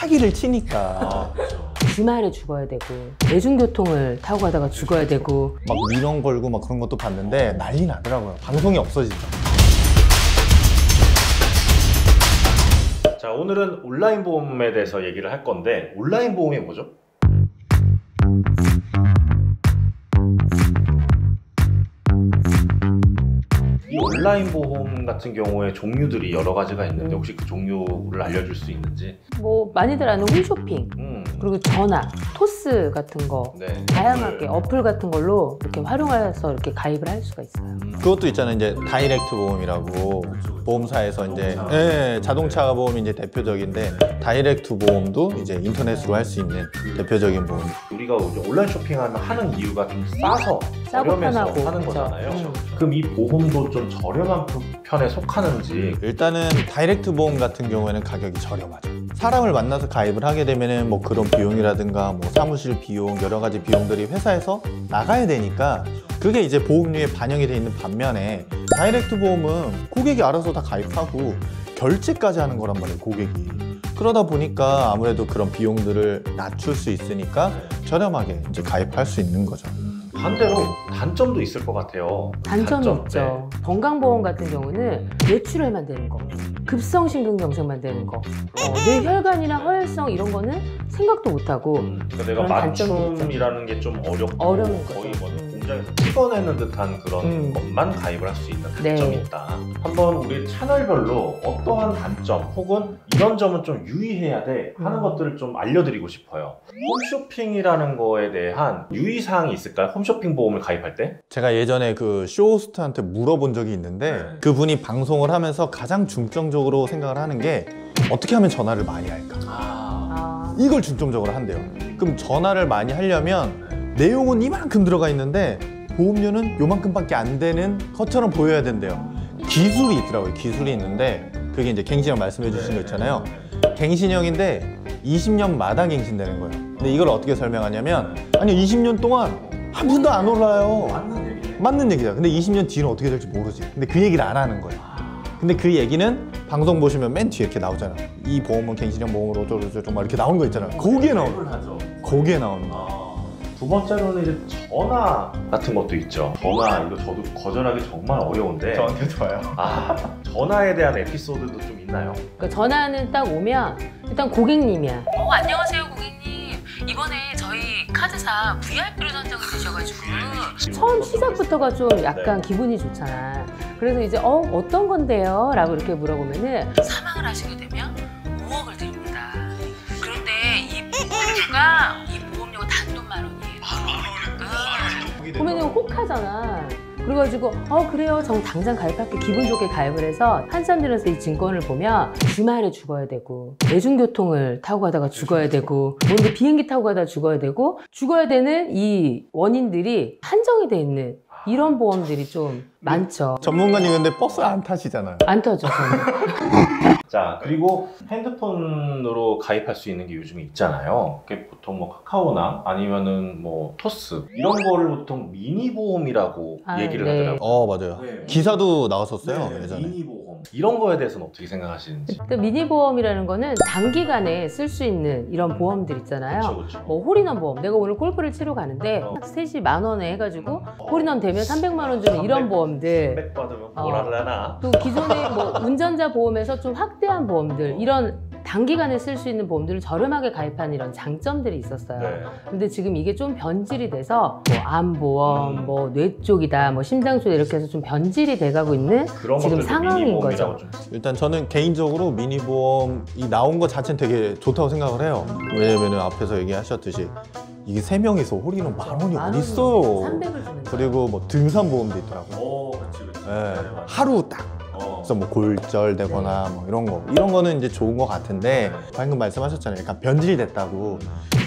사기를 치니까. 주말에 죽어야 되고 대중교통을 타고 가다가 죽어야 되고 막 민원 걸고 막 그런 것도 봤는데 난리 나더라고요. 방송이 없어지죠. 자, 오늘은 온라인 보험에 대해서 얘기를 할 건데, 온라인 보험이 뭐죠? 이 온라인 보험 같은 경우에 종류들이 여러 가지가 있는데 혹시 그 종류를 알려줄 수 있는지? 뭐 많이들 아는 홈쇼핑 그리고 전화, 토스 같은 거 네. 다양하게 어플 같은 걸로 이렇게 활용해서 이렇게 가입을 할 수가 있어요. 그것도 있잖아요. 이제 다이렉트 보험이라고 보험사에서 이제 자동차 보험이 이제 대표적인데 다이렉트 보험도 이제 인터넷으로 할 수 있는 대표적인 보험. 우리가 온라인 쇼핑하면 하는 이유가 좀 싸서 싸고 저렴해서 편하고, 하는 그렇죠. 거잖아요. 그럼 이 보험도 좀 저렴한 편에 속하는지. 일단은 다이렉트 보험 같은 경우에는 가격이 저렴하죠. 사람을 만나서 가입을 하게 되면은 뭐 그런 비용이라든가 뭐 사무실 비용 여러 가지 비용들이 회사에서 나가야 되니까 그게 이제 보험료에 반영이 돼 있는 반면에 다이렉트 보험은 고객이 알아서 다 가입하고 결제까지 하는 거란 말이에요, 고객이. 그러다 보니까 아무래도 그런 비용들을 낮출 수 있으니까 저렴하게 이제 가입할 수 있는 거죠. 반대로 단점도 있을 것 같아요. 단점이 단점, 있죠. 건강보험 같은 경우는 뇌출혈만 되는 거, 급성심근경색만 되는 거, 뇌혈관이나 허혈성 이런 거는 생각도 못하고 그러니까 내가 그런 단점도 맞춤이라는 게 좀 어렵고 어려운 거의 거죠. 뭐 공장에서 찍어내는 듯한 그런 것만 가입을 할 수 있는 단점이 네. 있다. 한번 우리 채널별로 어떠한 단점 혹은 이런 점은 좀 유의해야 돼 하는 것들을 좀 알려드리고 싶어요. 홈쇼핑이라는 거에 대한 유의사항이 있을까요? 홈쇼핑 보험을 가입할 때? 제가 예전에 그 쇼호스트한테 물어본 적이 있는데 그분이 방송을 하면서 가장 중점적으로 생각을 하는 게 어떻게 하면 전화를 많이 할까? 이걸 중점적으로 한대요. 그럼 전화를 많이 하려면 내용은 이만큼 들어가 있는데 보험료는 요만큼밖에 안 되는 것처럼 보여야 된대요. 기술이 있더라고요. 기술이 있는데 그게 이제 갱신형 말씀해 주신 거 있잖아요. 갱신형인데 20년마다 갱신되는 거예요. 근데 이걸 어떻게 설명하냐면 아니 20년 동안 한 푼도 안 올라요. 맞는 얘기죠. 근데 20년 뒤는 어떻게 될지 모르지. 근데 그 얘기를 안 하는 거예요. 근데 그 얘기는 방송 보시면 맨 뒤에 이렇게 나오잖아요. 이 보험은 갱신형 보험으로 어쩌고저쩌고 막 이렇게 나오는 거 있잖아요. 거기에 나오는 거. 두 번째로는 이제 전화 같은 것도 있죠. 전화 이거 저도 거절하기 정말 어려운데. 저한테 좋아요. 전화에 대한 에피소드도 좀 있나요? 그러니까 전화는 딱 오면 일단 고객님이야. 안녕하세요 고객님. 이번에 저희 카드사 VIP로 선정이 되셔가지고 처음 시작부터가 좀 약간 기분이 좋잖아. 그래서 이제 어떤 건데요? 라고 이렇게 물어보면은 사망을 하시게 되면 5억을 드립니다. 그런데 이 보험료가 단돈 10,000원이에요. 보면은 혹하잖아. 그래가지고 그래요. 저 당장 가입할게. 기분 좋게 가입을 해서 한참 들어서 이 증권을 보면 주말에 죽어야 되고 대중교통을 타고 가다가 죽어야 되고 뭔데 비행기 타고 가다가 죽어야 되고 죽어야 되는 이 원인들이 한정이 돼 있는 이런 보험들이 좀 많죠. 전문가님 근데 버스 안 타시잖아요. 안 터져 저는. 자, 그리고 핸드폰으로 가입할 수 있는 게 요즘에 있잖아요. 그게 보통 뭐 카카오나 아니면은 뭐 토스 이런 거를 보통 미니 보험이라고 얘기를 네. 하더라고요. 맞아요. 네. 기사도 나왔었어요. 예전에. 미니 보험. 이런 거에 대해서는 어떻게 생각하시는지? 미니 보험이라는 거는 단기간에 쓸 수 있는 이런 보험들 있잖아요. 그렇죠. 뭐 홀인원 보험. 내가 오늘 골프를 치러 가는데 셋이 10,000원에 해가지고 홀인원 되면 300만 원 주는 이런 보험들. 300 받으면 뭘 하려나? 또 기존의 뭐 운전자 보험에서 좀 확대한 보험들 이런 단기간에 쓸 수 있는 보험들을 저렴하게 가입한 이런 장점들이 있었어요. 네. 근데 지금 이게 좀 변질이 돼서 뭐 암보험, 뭐 뇌 쪽이다, 뭐 심장 쪽이다 이렇게 해서 좀 변질이 돼가고 있는 그런 지금 것들도 상황인 미니 거죠. 보험이라고 좀. 일단 저는 개인적으로 미니 보험이 나온 것 자체는 되게 좋다고 생각을 해요. 왜냐면 앞에서 얘기하셨듯이 이게 3명이서 홀인원 10,000원이 어디 있어요. 300을 주는 그리고 뭐 등산 보험도 있더라고요. 그치. 하루 딱. 그래서 뭐 골절되거나 뭐 이런 거는 이제 좋은 것 같은데 방금 말씀하셨잖아요. 약간 변질됐다고.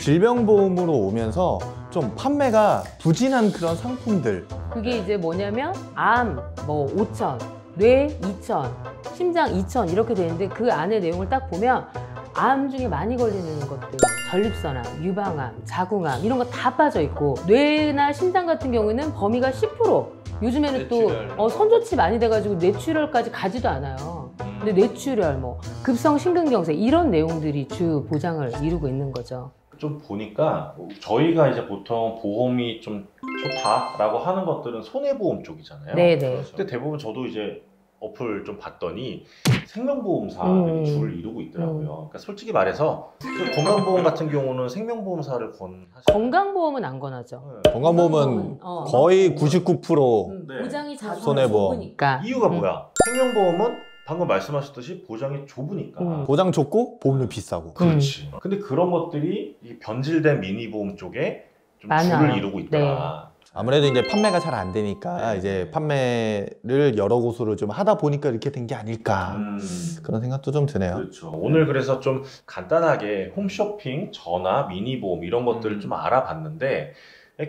질병보험으로 오면서 좀 판매가 부진한 그런 상품들. 그게 이제 뭐냐면 암 뭐 5,000, 뇌 2,000, 심장 2,000 이렇게 되는데 그 안에 내용을 딱 보면 암 중에 많이 걸리는 것들 전립선암, 유방암, 자궁암 이런 거 다 빠져 있고 뇌나 심장 같은 경우는 범위가 10%. 요즘에는 또 선조치 많이 돼가지고 뇌출혈까지 가지도 않아요. 근데 뇌출혈, 뭐 급성 심근경색 이런 내용들이 주 보장을 이루고 있는 거죠. 좀 보니까 저희가 이제 보통 보험이 좀 좋다라고 하는 것들은 손해보험 쪽이잖아요. 네네. 근데 대부분 저도 이제 어플 좀 봤더니 생명보험사들이 줄을 이루고 있더라고요. 그러니까 솔직히 말해서 그 건강보험 같은 경우는 생명보험사를 권하시나요? 건강보험은 안 권하죠. 건강보험은 거의 99% 네. 보장이 자주 손해보험. 좁으니까. 이유가 뭐야? 생명보험은 방금 말씀하셨듯이 보장이 좁으니까. 보장 좋고 보험료 비싸고. 그렇지. 근데 그런 것들이 이 변질된 미니보험 쪽에 좀 많아요. 줄을 이루고 있다. 아무래도 이제 판매가 잘 안 되니까 네. 이제 판매를 여러 곳으로 좀 하다 보니까 이렇게 된 게 아닐까 그런 생각도 좀 드네요. 그렇죠. 오늘 그래서 좀 간단하게 홈쇼핑, 전화, 미니보험 이런 것들을 좀 알아봤는데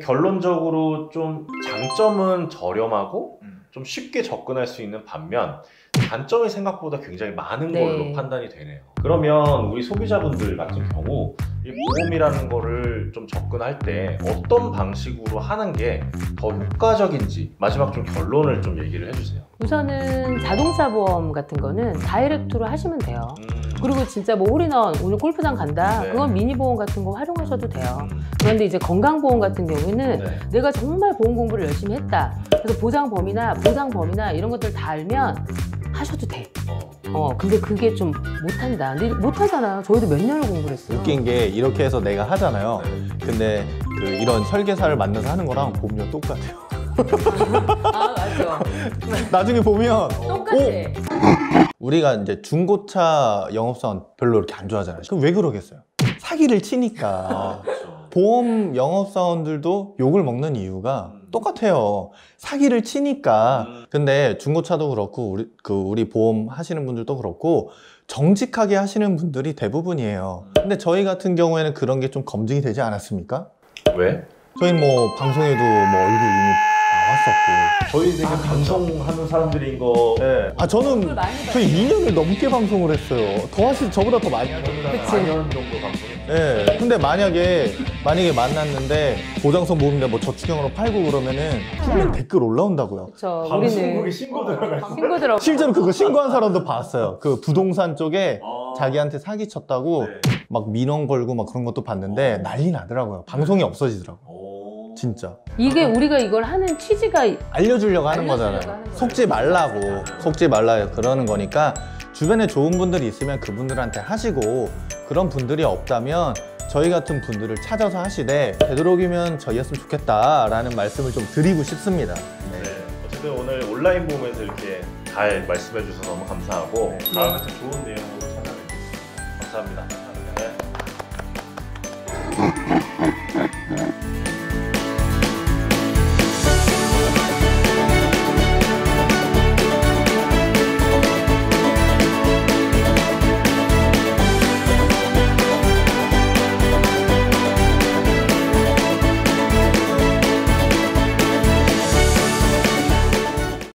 결론적으로 좀 장점은 저렴하고 좀 쉽게 접근할 수 있는 반면 단점이 생각보다 굉장히 많은 네. 걸로 판단이 되네요. 그러면 우리 소비자분들 같은 경우 이 보험이라는 거를 좀 접근할 때 어떤 방식으로 하는 게 더 효과적인지 마지막 좀 결론을 좀 얘기를 해주세요. 우선은 자동차 보험 같은 거는 다이렉트로 하시면 돼요. 그리고 진짜 뭐 홀인원 오늘 골프장 간다. 네. 그건 미니보험 같은 거 활용하셔도 돼요. 그런데 이제 건강보험 같은 경우에는 네. 내가 정말 보험 공부를 열심히 했다. 그래서 보장범위나 보상범위나 이런 것들 다 알면 하셔도 돼. 근데 그게 좀 못한다. 근데 못하잖아요. 저희도 몇 년을 공부를 했어요. 웃긴 게 이렇게 해서 내가 하잖아요. 근데 그 이런 설계사를 만나서 하는 거랑 보면 똑같아요. 아, 맞아. 나중에 보면 똑같아. 우리가 이제 중고차 영업사원 별로 이렇게 안 좋아하잖아요. 그럼 왜 그러겠어요? 사기를 치니까. 그렇죠. 보험 영업사원들도 욕을 먹는 이유가 똑같아요. 사기를 치니까. 근데 중고차도 그렇고 우리 보험 하시는 분들도 그렇고 정직하게 하시는 분들이 대부분이에요. 근데 저희 같은 경우에는 그런 게 좀 검증이 되지 않았습니까? 왜? 저희 뭐 방송에도 뭐 얼굴 이미 나왔었고. 저희 되게 방송하는 사람들인 거. 네. 저는 많이 저희 2년을 넘게 방송을 했어요. 저보다 더 많이 하셨어요. 4년 정도 방송했어요. 네. 근데 만약에 만났는데 보장성 보험이나 뭐 저축형으로 팔고 그러면은 풀린 댓글 올라온다고요. 그렇죠. 방송국에 우리는 신고 들어가요. 신고 들어. 실제로 그거 신고한 사람도 봤어요. 그 부동산 쪽에 자기한테 사기 쳤다고 네. 막 민원 걸고 막 그런 것도 봤는데 난리 나더라고요. 방송이 없어지더라고요. 진짜. 이게 우리가 이걸 하는 취지가 알려주려고 하는 알려주려고 거잖아요. 하는 거예요. 속지 말라고. 속지 말라 그러는 거니까 주변에 좋은 분들이 있으면 그분들한테 하시고 그런 분들이 없다면 저희 같은 분들을 찾아서 하시되 되도록이면 저희였으면 좋겠다라는 말씀을 좀 드리고 싶습니다. 네. 어쨌든 오늘 온라인 보험에서 이렇게 잘 말씀해 주셔서 너무 감사하고 다음에 또 좋은 내용으로 찾아뵙겠습니다. 감사합니다. 네.